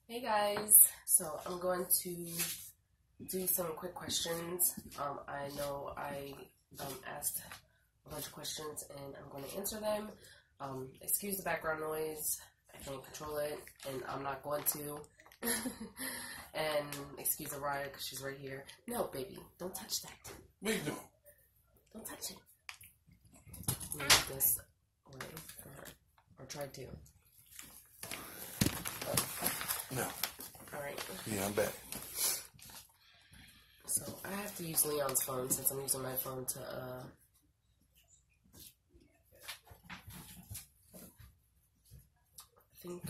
Hey guys, so I'm going to do some quick questions. I know I asked a bunch of questions and I'm going to answer them. Excuse the background noise, I can't control it and I'm not going to. And excuse Araya because she's right here. No, baby, don't touch that. What are you doing? Don't touch it. Move this away from her, or try to. No. Alright. Yeah, I'm back. So, I have to use Leon's phone since I'm using my phone to, to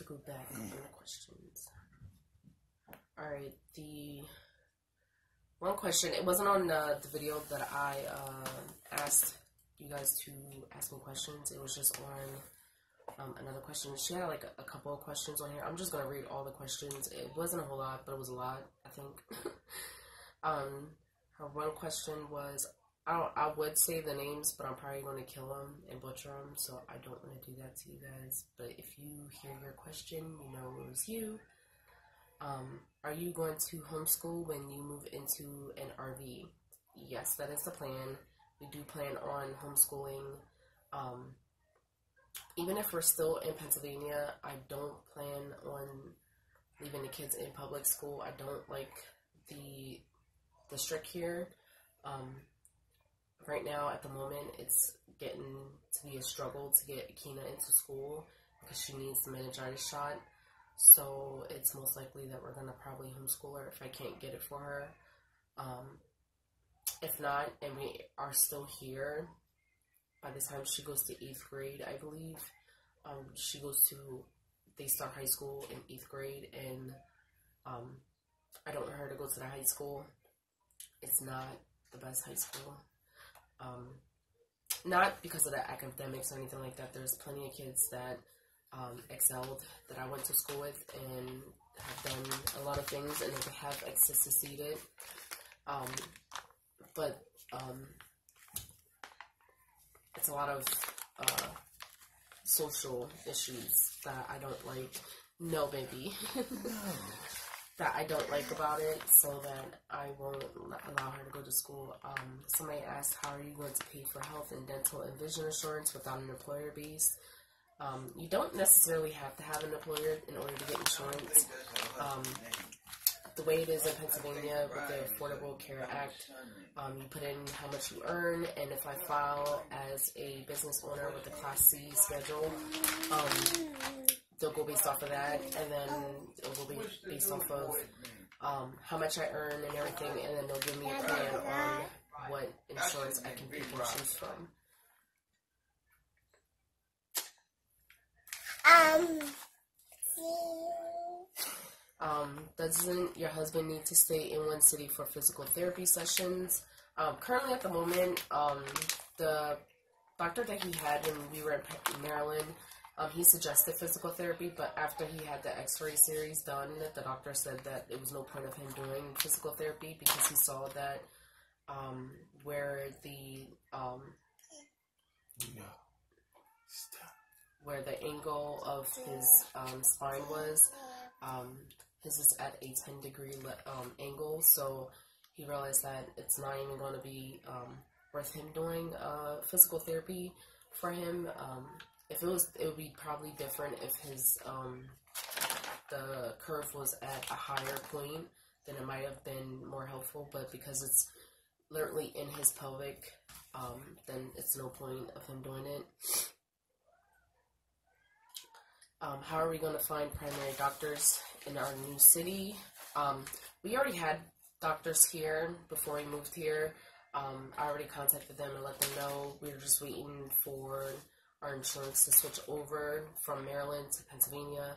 go back on the questions. Alright, the one question, it wasn't on the video that I asked you guys to ask me questions. It was just on another question. She had like a couple of questions on here. I'm just going to read all the questions. It wasn't a whole lot, but it was a lot, I think. Her one question was, I would say the names, but I'm probably going to kill them and butcher them, so I don't want to do that to you guys. But if you hear your question, you know it was you. Are you going to homeschool when you move into an RV? Yes, that is the plan. We do plan on homeschooling. Even if we're still in Pennsylvania, I don't plan on leaving the kids in public school. I don't like the district here. Right now, at the moment, it's getting to be a struggle to get Akina into school because she needs the meningitis shot. So it's most likely that we're going to probably homeschool her if I can't get it for her. If not, and we are still here, by the time she goes to 8th grade, I believe, they start high school in 8th grade, and I don't want her to go to the high school. It's not the best high school. Not because of the academics or anything like that. There's plenty of kids that excelled that I went to school with and have done a lot of things and have succeeded. But it's a lot of social issues that I don't like. No, baby. That I don't like about it, so that I won't allow her to go to school. Somebody asked, how are you going to pay for health and dental and vision insurance without an employer base? You don't necessarily have to have an employer in order to get insurance. The way it is in Pennsylvania with the Affordable Care Act, you put in how much you earn, and if I file as a business owner with a Class C schedule, they'll go based off of that, and then it'll go based off of how much I earn and everything, and then they'll give me a plan on what insurance I can pick and choose from. Doesn't your husband need to stay in one city for physical therapy sessions? Currently at the moment, the doctor that he had when we were in Maryland, he suggested physical therapy, but after he had the x-ray series done, the doctor said that there was no point of him doing physical therapy because he saw that where the angle of his spine was, his is at a 10-degree angle, so he realized that it's not even going to be worth him doing physical therapy for him. If it was, it would be probably different if his the curve was at a higher point, then it might have been more helpful, but because it's literally in his pelvic, then it's no point of him doing it. How are we going to find primary doctors in our new city? We already had doctors here before we moved here. I already contacted them and let them know we were just waiting for our insurance to switch over from Maryland to Pennsylvania.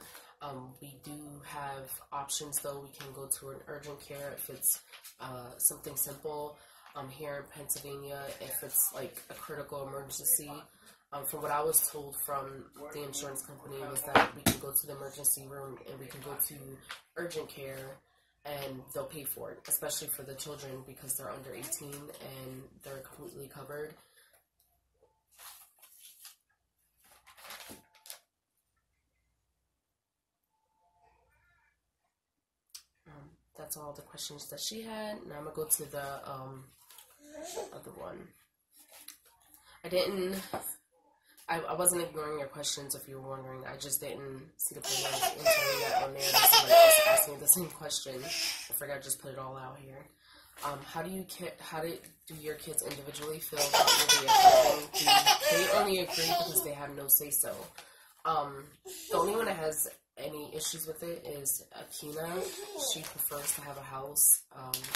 We do have options though. We can go to an urgent care if it's something simple. Here in Pennsylvania, if it's like a critical emergency, from what I was told from the insurance company was that we can go to the emergency room and we can go to urgent care and they'll pay for it, especially for the children because they're under 18 and they're completely covered. that's all the questions that she had. Now I'm gonna go to the other one. I wasn't ignoring your questions if you were wondering. I just didn't see the point of entering that on there. And somebody else asked me the same question. I forgot to just put it all out here. How do your kids individually feel about what they are having? They only agree because they have no say so. The only one that has any issues with it is Akina. She prefers to have a house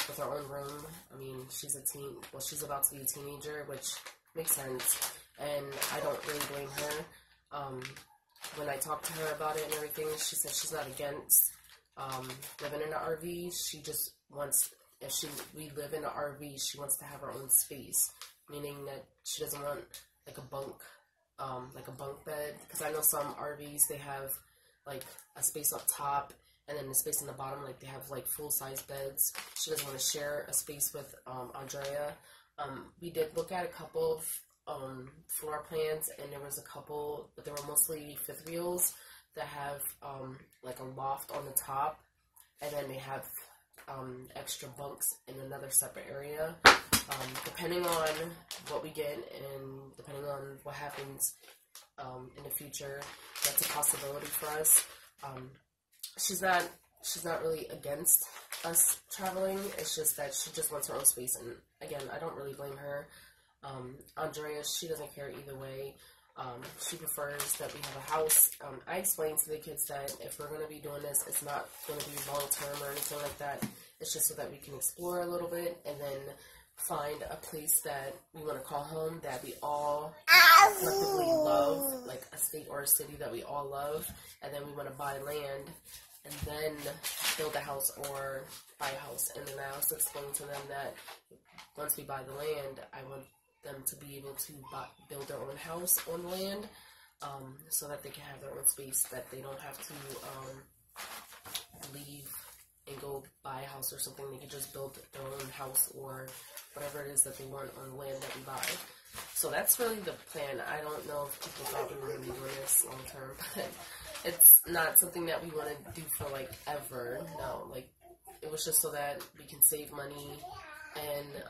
with her own room. I mean, she's about to be a teenager, which makes sense, and I don't really blame her. When I talked to her about it and everything, she said she's not against living in an RV. She just wants, we live in an RV, she wants to have her own space, meaning that she doesn't want like a bunk bed, because I know some RVs, they have like a space up top and then the space in the bottom, like they have like full-size beds. She doesn't want to share a space with Andrea. We did look at a couple of floor plans, and there was a couple, but they were mostly fifth wheels that have like a loft on the top, and then they have extra bunks in another separate area. Depending on what we get and depending on what happens in the future, that's a possibility for us. She's not really against us traveling. It's just that she just wants her own space, and again, I don't really blame her. Andrea, she doesn't care either way. She prefers that we have a house. I explained to the kids that if we're going to be doing this, it's not going to be long-term or anything like that. It's just so that we can explore a little bit and then find a place that we want to call home, that we all collectively love, like a state or a city that we all love, and then we want to buy land and then build a house or buy a house. And then I also explained to them that once we buy the land, I want them to be able to build their own house on the land, so that they can have their own space, that they don't have to leave and go buy a house or something. They can just build their own house or whatever it is that they want on the land that we buy. So that's really the plan. I don't know if people thought we were going to be doing this long term, but it's not something that we want to do for like ever. No, like it was just so that we can save money and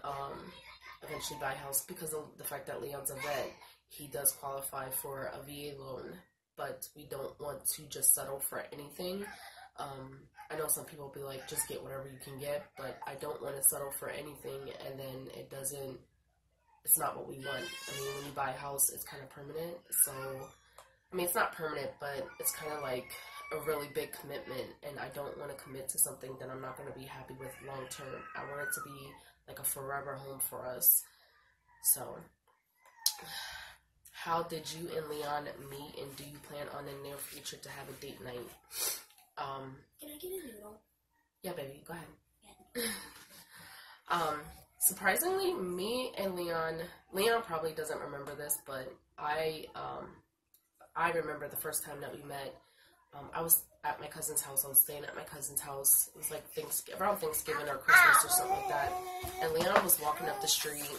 eventually buy a house, because of the fact that Leon's a vet. He does qualify for a VA loan, but we don't want to just settle for anything. I know some people will be like, just get whatever you can get, but I don't want to settle for anything and then it's not what we want. I mean, when you buy a house, it's kind of permanent. So, I mean, it's not permanent, but it's kind of like a really big commitment, and I don't want to commit to something that I'm not going to be happy with long term. I want it to be like a forever home for us. So, how did you and Leon meet, and do you plan on in the near future to have a date night? Can I get a noodle? Yeah, baby, go ahead. Yeah. Surprisingly, me and Leon probably doesn't remember this, but I remember the first time that we met. I was at my cousin's house. I was staying at my cousin's house. It was like around Thanksgiving or Christmas or something like that. And Leon was walking up the street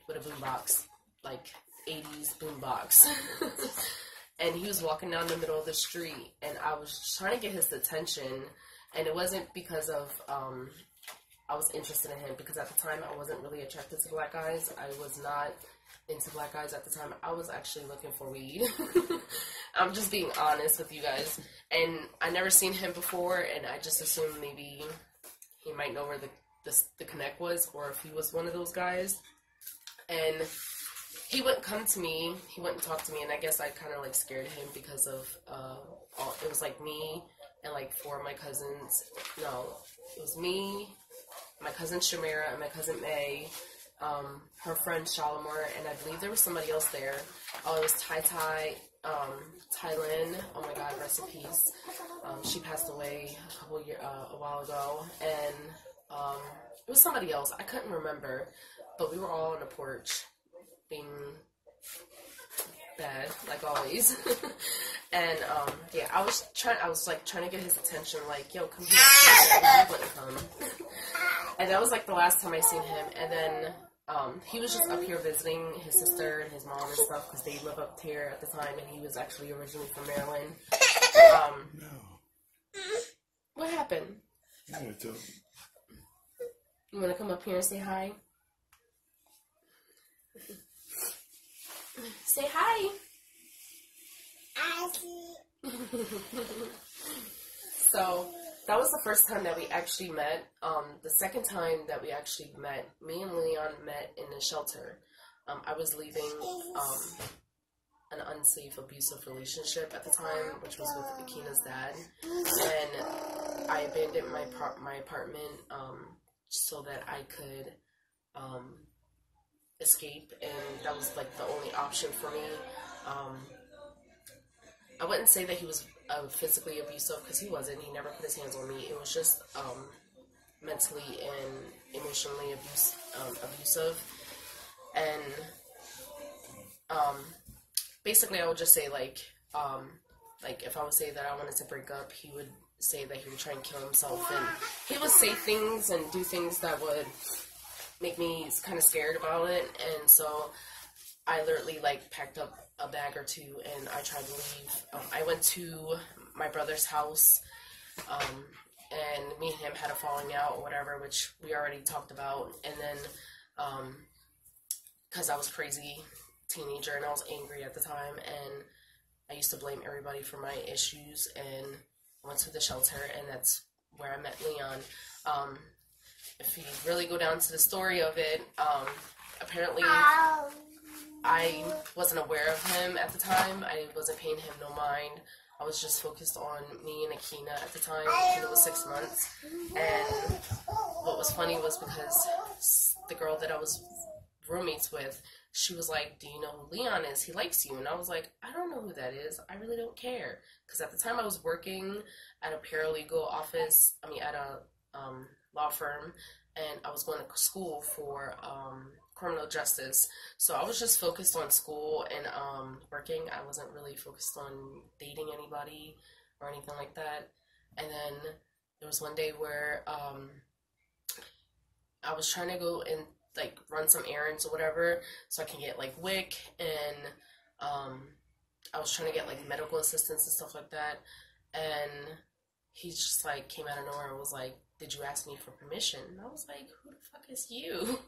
with a boombox, like 80s boombox. And he was walking down the middle of the street, and I was trying to get his attention, and it wasn't because of I was interested in him, because at the time I wasn't really attracted to black guys. I was not into black guys at the time. I was actually looking for weed. I'm just being honest with you guys. And I never seen him before, and I just assumed maybe he might know where the connect was, or if he was one of those guys. And he wouldn't come to me. He wouldn't talk to me, and I guess I kind of like scared him because of it was like me and like 4 of my cousins. No, it was me, my cousin Shamira, and my cousin May, her friend Shalimar, and I believe there was somebody else there. Oh, it was Thailand. Oh my God, rest in peace. She passed away a while ago, and it was somebody else. I couldn't remember, but we were all on the porch, being bad, like always. And yeah, I was trying to get his attention, like, yo, come here. He wouldn't come. And that was like the last time I seen him. And then he was just up here visiting his sister and his mom and stuff, because they live up here at the time, and he was actually originally from Maryland. No. What happened? Me too. You want to come up here and say hi? Say hi. So that was the first time that we actually met. The second time that we actually met, me and Leon met in the shelter. I was leaving an unsafe, abusive relationship at the time, which was with Akina's dad, and I abandoned my apartment so that I could escape, and that was like the only option for me. I wouldn't say that he was physically abusive, because he wasn't. He never put his hands on me. It was just mentally and emotionally abusive. And basically, I would just say, like if I would say that I wanted to break up, he would say that he would try and kill himself, and he would say things and do things that would make me kind of scared about it. And so I literally like packed up a bag or two and I tried to leave. I went to my brother's house, and me and him had a falling out or whatever, which we already talked about. And then because I was crazy teenager and I was angry at the time, and I used to blame everybody for my issues, and I went to the shelter, and that's where I met Leon. If you really go down to the story of it, apparently I wasn't aware of him at the time. I wasn't paying him no mind. I was just focused on me and Akina at the time. Akina was 6 months. And what was funny was because the girl that I was roommates with, she was like, "Do you know who Leon is? He likes you." And I was like, "I don't know who that is. I really don't care." Because at the time I was working at a paralegal office, at a law firm, and I was going to school for criminal justice. So I was just focused on school and working. I wasn't really focused on dating anybody or anything like that. And then there was one day where I was trying to go and like run some errands or whatever so I can get like WIC, and I was trying to get like medical assistance and stuff like that. And he just like came out of nowhere and was like, "Did you ask me for permission?" And I was like, "Who the fuck is you?"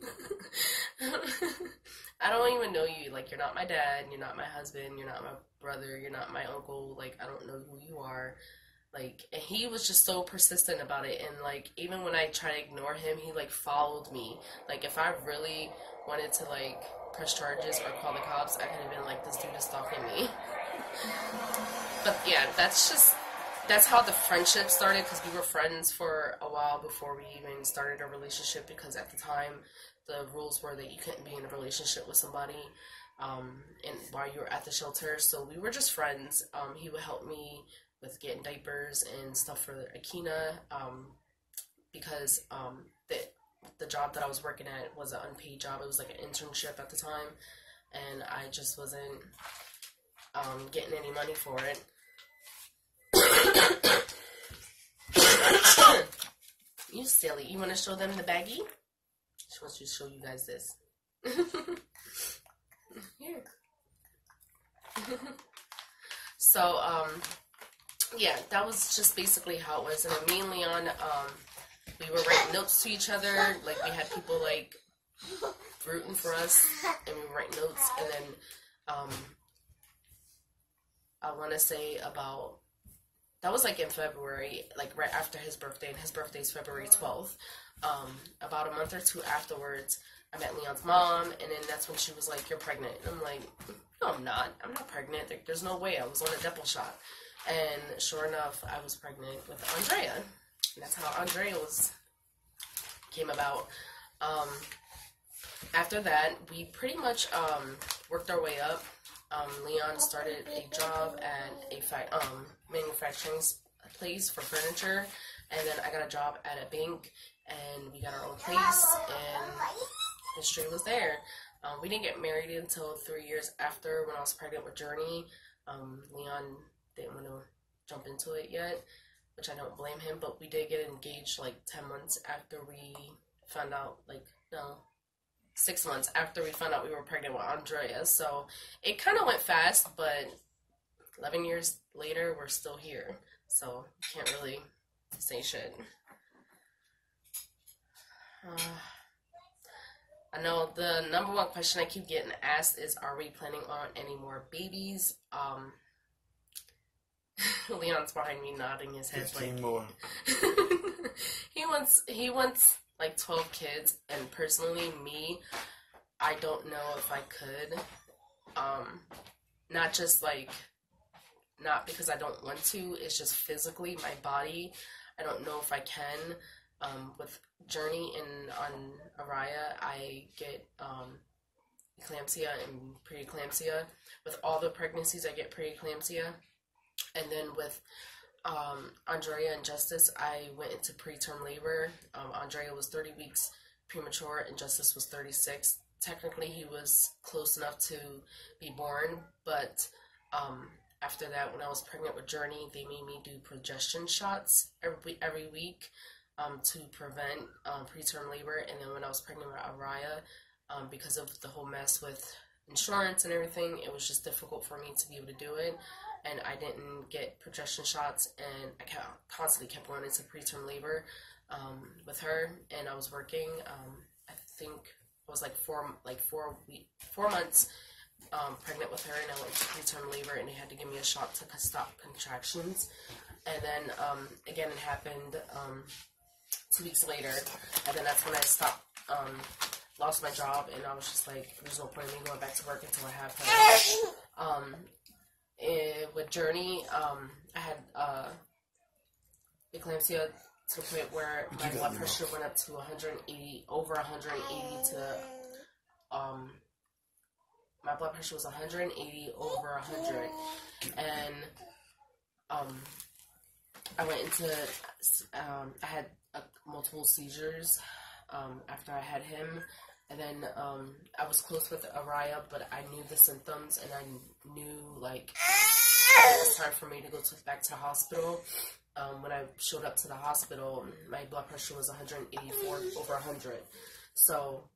I don't even know you. Like, you're not my dad, you're not my husband, you're not my brother, you're not my uncle. Like, I don't know who you are. Like, and he was just so persistent about it. And like, even when I tried to ignore him, he like followed me. Like, if I really wanted to like press charges or call the cops, I could have been like, "This dude is stalking me." But yeah, that's how the friendship started, because we were friends for a while before we even started a relationship, because at the time the rules were that you couldn't be in a relationship with somebody and while you were at the shelter. So we were just friends. He would help me with getting diapers and stuff for Akina, because the job that I was working at was an unpaid job. It was like an internship at the time, and I just wasn't getting any money for it. You silly. You want to show them the baggie? She wants to show you guys this. Here. So, yeah, that was just basically how it was. And then me and Leon, we were writing notes to each other. Like, we had people, like, rooting for us, and we were writing notes. And then, I want to say about... That was like in February, like right after his birthday, and his birthday is February 12th. About a month or two afterwards, I met Leon's mom, and then that's when she was like, "You're pregnant." And I'm like, "No, I'm not. I'm not pregnant. There's no way. I was on a Joppa shot." And sure enough, I was pregnant with Andrea. And that's how Andrea came about. After that, we pretty much worked our way up. Leon started a job at a manufacturing place for furniture, and then I got a job at a bank, and we got our own place, and history was there. We didn't get married until 3 years after, when I was pregnant with Journey. Leon didn't want to jump into it yet, which I don't blame him, but we did get engaged like 10 months after we found out, 6 months after we found out we were pregnant with Andrea. So it kind of went fast, but 11 years later, we're still here. So can't really say shit. I know the number one question I keep getting asked is, are we planning on any more babies? Leon's behind me nodding his head 15 like more. he wants like 12 kids, and personally me, I don't know if I could. Not just like, not because I don't want to, it's just physically my body. I don't know if I can. With Journey and on Araya, I get eclampsia and preeclampsia. With all the pregnancies, I get preeclampsia. And then with Andrea and Justice, I went into preterm labor. Andrea was 30 weeks premature and Justice was 36. Technically, he was close enough to be born, but after that, when I was pregnant with Journey, they made me do progestin shots every week to prevent preterm labor. And then when I was pregnant with Araya, because of the whole mess with insurance and everything, it was just difficult for me to be able to do it. And I didn't get progestin shots, and I constantly kept going into preterm labor with her. And I was working. I think it was like 4 months pregnant with her, and I went into preterm labor, and they had to give me a shot to stop contractions. And then again, it happened 2 weeks later, and then that's when I stopped. Lost my job, and I was just like, there's no point in me going back to work until I have her. With Journey, I had eclampsia to the point where my blood pressure went up to 180, over 180 to, my blood pressure was 180 over 100, and, I went into, I had multiple seizures, after I had him. And then I was close with Araya, but I knew the symptoms, and I knew, like, it was time for me to go back to the hospital. When I showed up to the hospital, my blood pressure was 184 over 100. So,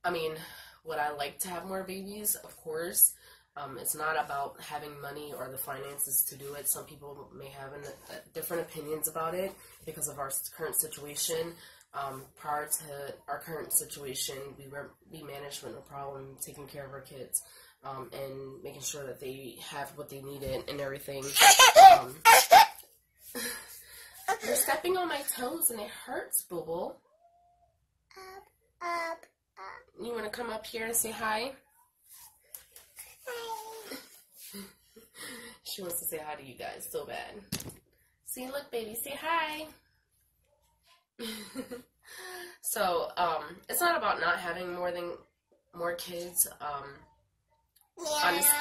I mean, would I like to have more babies? Of course. It's not about having money or the finances to do it. Some people may have different opinions about it because of our current situation. Prior to our current situation, we managed with no problem taking care of our kids, and making sure that they have what they needed and everything. You're stepping on my toes and it hurts, boo-boo. You want to come up here and say hi? She wants to say hi to you guys so bad. See, look, baby, say hi. So, it's not about not having more kids. Honestly,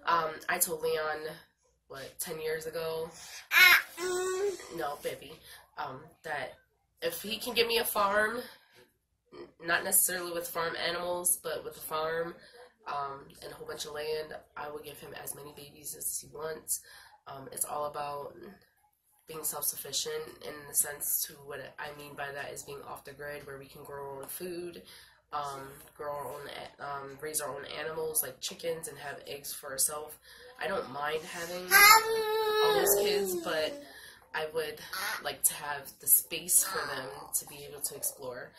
I told Leon, 10 years ago? No, baby. That if he can give me a farm, not necessarily with farm animals, but with a farm, and a whole bunch of land, I will give him as many babies as he wants. It's all about being self-sufficient, in the sense to what I mean by that is being off the grid, where we can grow our own food, grow our own, raise our own animals like chickens, and have eggs for ourselves. I don't mind having all those kids, but I would like to have the space for them to be able to explore.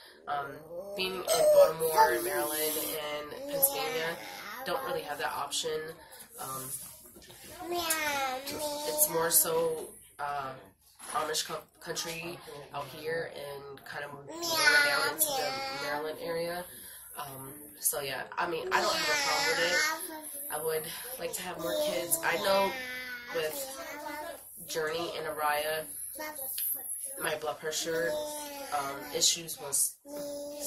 Being in Baltimore, Maryland, and Pennsylvania, don't really have that option. It's more so Amish country out here, and kind of more down into the Maryland area. So yeah, I mean, I don't have a problem with it. I would like to have more kids. I know with Journey and Araya, my blood pressure issues was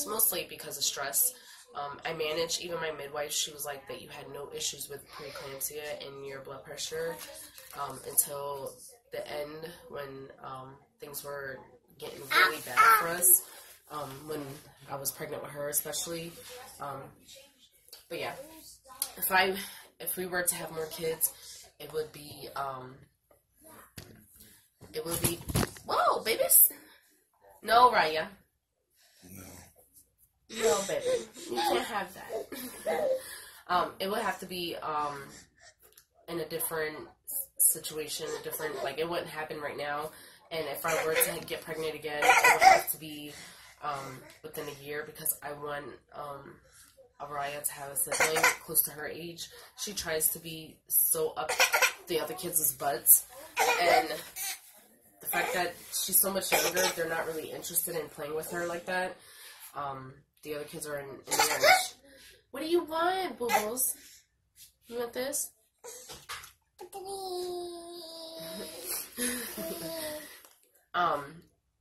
mostly because of stress. I managed, even my midwife, she was like that you had no issues with preeclampsia and your blood pressure until the end, when things were getting really bad for us, when I was pregnant with her especially. But yeah, if we were to have more kids, it would be whoa, babies. No, Raya. No, baby. You can't have that. It would have to be in a different situation, like, it wouldn't happen right now. And if I were to get pregnant again, it would have to be within a year, because I want Araya to have a sibling close to her age. She tries to be so up the other kids' butts, and the fact that she's so much younger, they're not really interested in playing with her like that. The other kids are in marriage. What do you want, Bubbles? You want this?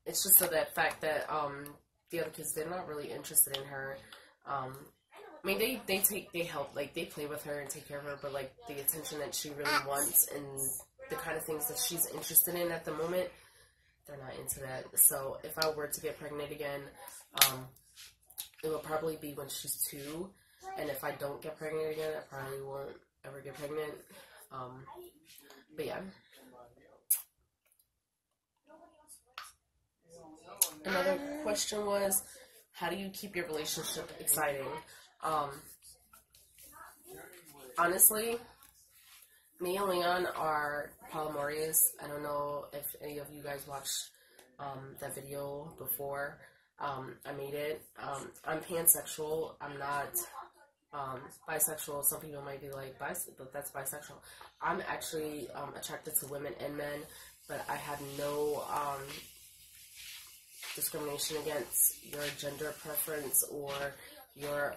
It's just so that fact that the other kids, they're not really interested in her. I mean, they help, like, they play with her and take care of her, but, like, the attention that she really wants and the kind of things that she's interested in at the moment, they're not into that. So if I were to get pregnant again, it will probably be when she's 2, and if I don't get pregnant again, I probably won't ever get pregnant. But yeah. Another question was, how do you keep your relationship exciting? Honestly, me and Leon are polyamorous. I don't know if any of you guys watched that video before. I made it. I'm pansexual. I'm not bisexual. Some people might be like, but that's bisexual. I'm actually attracted to women and men, but I have no discrimination against your gender preference or your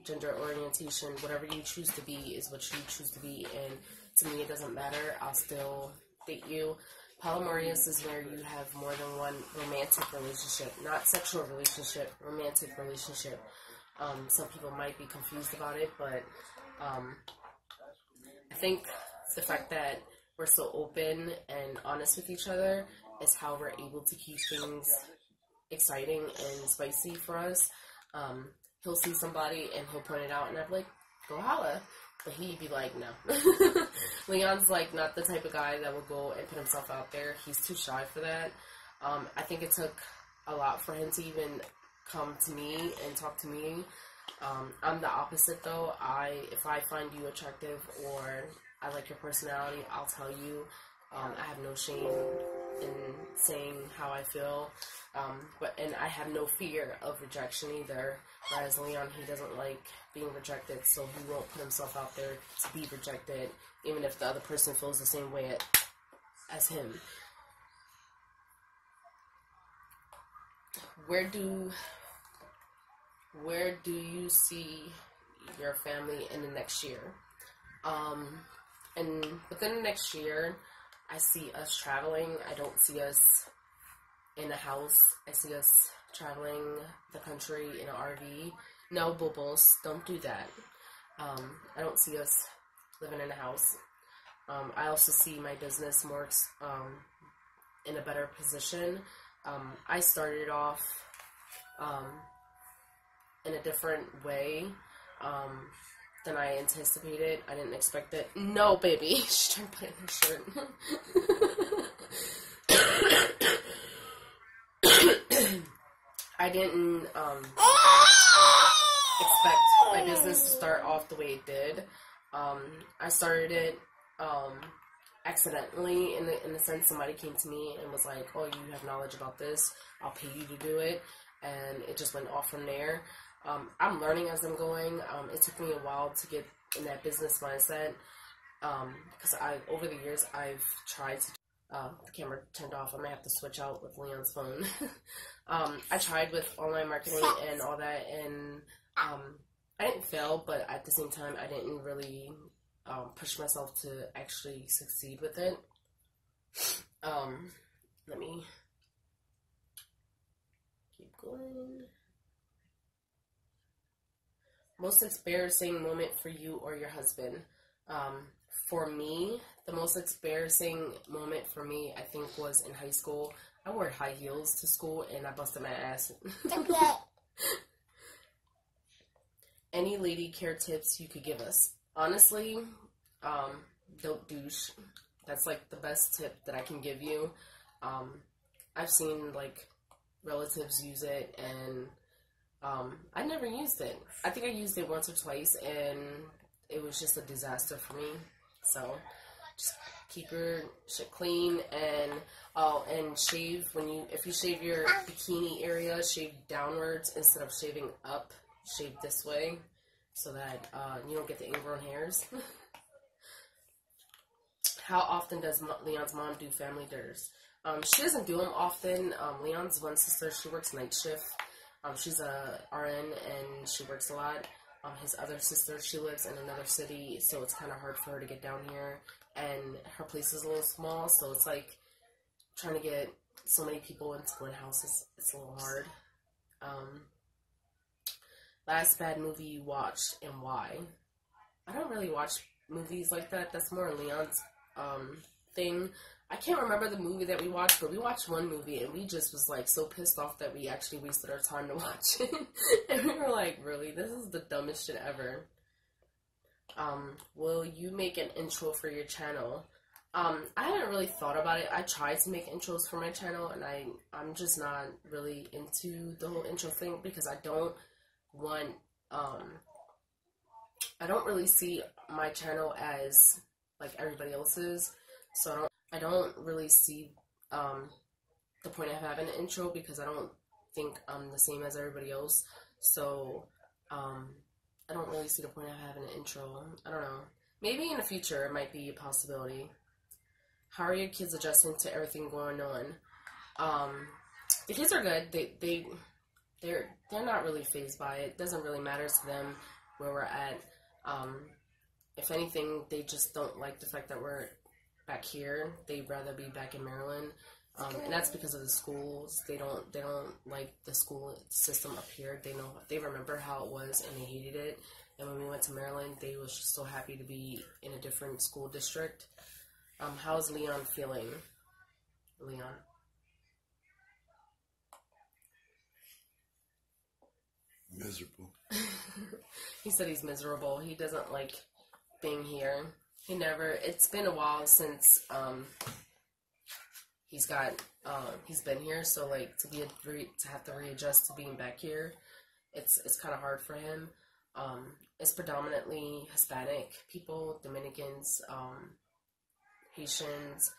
gender orientation. Whatever you choose to be is what you choose to be, and to me it doesn't matter. I'll still date you. Polyamorous is where you have more than one romantic relationship, not sexual relationship, romantic relationship. Some people might be confused about it, but I think the fact that we're so open and honest with each other is how we're able to keep things exciting and spicy for us. He'll see somebody and he'll point it out, and I'm like, go holla. But he'd be like, no. Leon's like not the type of guy that will go and put himself out there. He's too shy for that. I think it took a lot for him to even come to me and talk to me. I'm the opposite though. If I find you attractive or I like your personality, I'll tell you. I have no shame in saying how I feel. And I have no fear of rejection either. Whereas Leon, he doesn't like being rejected, so he won't put himself out there to be rejected, even if the other person feels the same way as him. Where do you see your family in the next year? And within the next year, I see us traveling. I don't see us in a house. I see us traveling the country in an RV. No, bubbles, don't do that. I don't see us living in a house. I also see my business more in a better position. I started off in a different way than I anticipated. I didn't expect it. No, baby. She's trying to put it in her shirt. I didn't expect my business to start off the way it did. I started it accidentally, in the sense somebody came to me and was like, oh, you have knowledge about this, I'll pay you to do it, and it just went off from there. I'm learning as I'm going. It took me a while to get in that business mindset, because over the years I've tried to the camera turned off. I might have to switch out with Leon's phone. I tried with online marketing and all that, and I didn't fail, but at the same time I didn't really push myself to actually succeed with it. Let me keep going. Most embarrassing moment for you or your husband? For me, the most embarrassing moment for me, I think, was in high school. I wore high heels to school and I busted my ass. Any lady care tips you could give us? Honestly, don't douche. That's like the best tip that I can give you. I've seen like relatives use it, and I never used it. I think I used it once or twice, and it was just a disaster for me. So just keep your shit clean, and shave if you shave your bikini area, shave downwards instead of shaving up. Shave this way so that you don't get the ingrown hairs. How often does Leon's mom do family dinners? She doesn't do them often. Leon's one sister, she works night shift. She's a RN and she works a lot. His other sister, she lives in another city, so it's kind of hard for her to get down here. And her place is a little small, so it's like trying to get so many people into one house it's a little hard. Last bad movie you watched and why? I don't really watch movies like that. That's more Leon's thing. I can't remember the movie that we watched, but we watched one movie and we just was like so pissed off that we actually wasted our time to watch it. And we were like, really, this is the dumbest shit ever. Will you make an intro for your channel? I haven't really thought about it. I tried to make intros for my channel, and I'm just not really into the whole intro thing because I don't really see my channel as like everybody else's, so I don't really see the point of having an intro because I don't think I'm the same as everybody else. So I don't really see the point of having an intro. I don't know. Maybe in the future it might be a possibility. How are your kids adjusting to everything going on? The kids are good. They're not really fazed by it. It doesn't really matter to them where we're at. If anything, they just don't like the fact that we're back here. They'd rather be back in Maryland. And that's because of the schools. They don't like the school system up here. They remember how it was and they hated it. And when we went to Maryland, they was just so happy to be in a different school district. How's Leon feeling? Leon. Miserable. He said he's miserable. He doesn't like being here. It's been a while since he's been here, so like to have to readjust to being back here, it's kind of hard for him. It's predominantly Hispanic people, Dominicans, Haitians,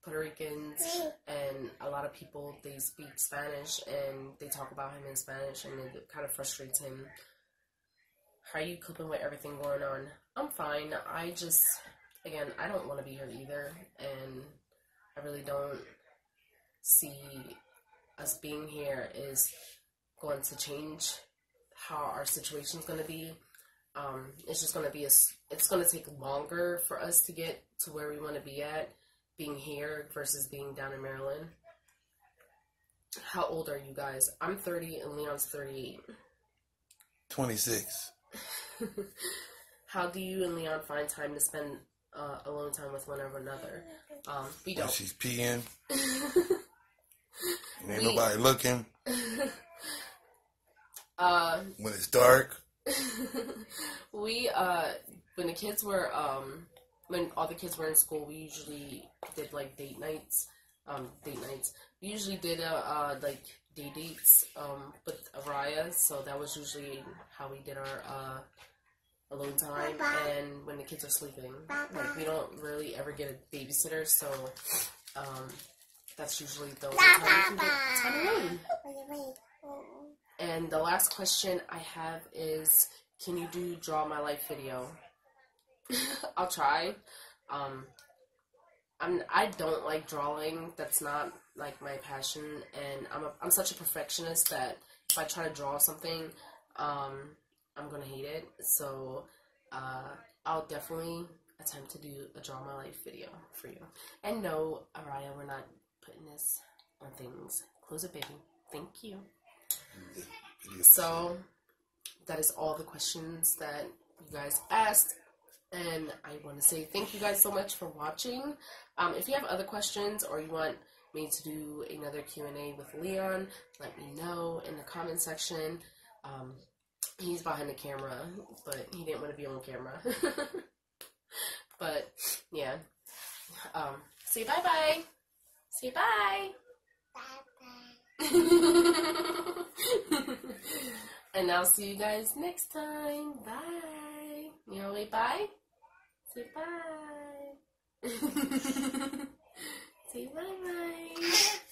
Puerto Ricans, and a lot of people, they speak Spanish and they talk about him in Spanish, and it kind of frustrates him. How are you coping with everything going on? I'm fine. I don't want to be here either, and I really don't see us being here is going to change how our situation's going to be. It's just going to be it's going to take longer for us to get to where we want to be at, being here versus being down in Maryland. How old are you guys? I'm 30 and Leon's 38. 26. How do you and Leon find time to spend alone time with one another? We don't. When she's peeing. Ain't nobody looking. When it's dark. When the kids were when all the kids were in school, we usually did like date nights. We usually did like day dates with Araya, so that was usually how we did our alone time. And when the kids are sleeping, like we don't really ever get a babysitter, so that's usually the only time we can get time alone. And the last question I have is, can you do draw my life video? I'll try. I don't like drawing. That's not like my passion, and I'm such a perfectionist that if I try to draw something, I'm gonna hate it. So I'll definitely attempt to do a draw my life video for you. And no, Araya, we're not putting this on things. Close it, baby. Thank you. So that is all the questions that you guys asked, and I want to say thank you guys so much for watching. If you have other questions or you want me to do another Q&A with Leon, let me know in the comment section. He's behind the camera, but he didn't want to be on camera. But yeah, say bye bye. Say bye. And I'll see you guys next time. Bye. You know, wait, bye? Say bye. Say bye-bye.